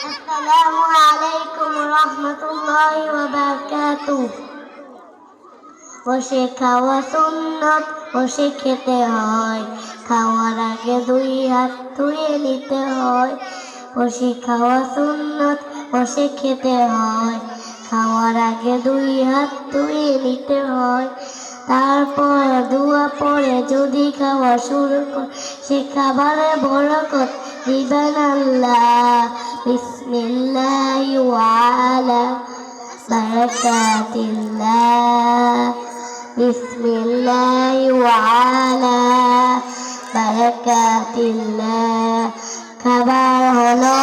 আসসালামু আলাইকুম রহমতুল্লাহি ওয়া বারাকাতুহু। বসে খাওয়া সুন্নত, বসে খেতে হয়, খাওয়ার আগে দুই হাত ধুয়ে নিতে হয়। বসে খাওয়া সুন্নত, বসে খেতে হয়, খাওয়ার আগে দুই হাত ধুয়ে নিতে হয়। তারপর দোয়া পড়ে যদি খাওয়া শুরু কর, সে খাবারে বরকত দিবেন আল্লাহ। বিসমিল্লাহি ওয়া আলা বারাকাতিল্লাহ। বিসমিল্লাহি ওয়া আলা বারাকাতিল্লাহ। খাবার হলো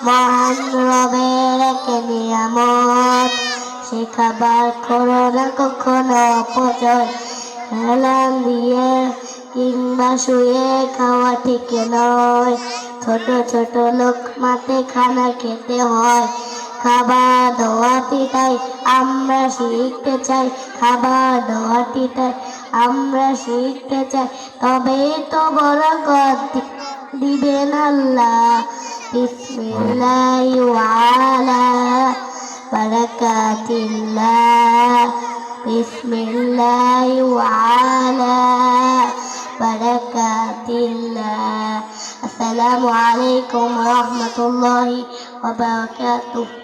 মহান রবের এক নিয়ামত, সে খাবার করো না কখনো অপচয়। হেলান দিয়ে কিংবা শুয়ে খাওয়া ঠিক নয়, ছোট ছোট লোকমাতে খানা খেতে হয়। খাবার দোয়াটি তাই আমরা শিখতে চাই, খাবার দোয়াটি তাই আমরা শিখতে চাই, তবেই তো বরকত দিবেন আল্লাহ। বিসমিল্লাহি ওয়া আলা বারাকাতিল্লাহ। বিসমিল্লাহি ওয়া আলা বারাকাতিল্লাহ। আসসালামু আলাইকুম রহমতুল্লাহি ওয়া বারাকাতুহু।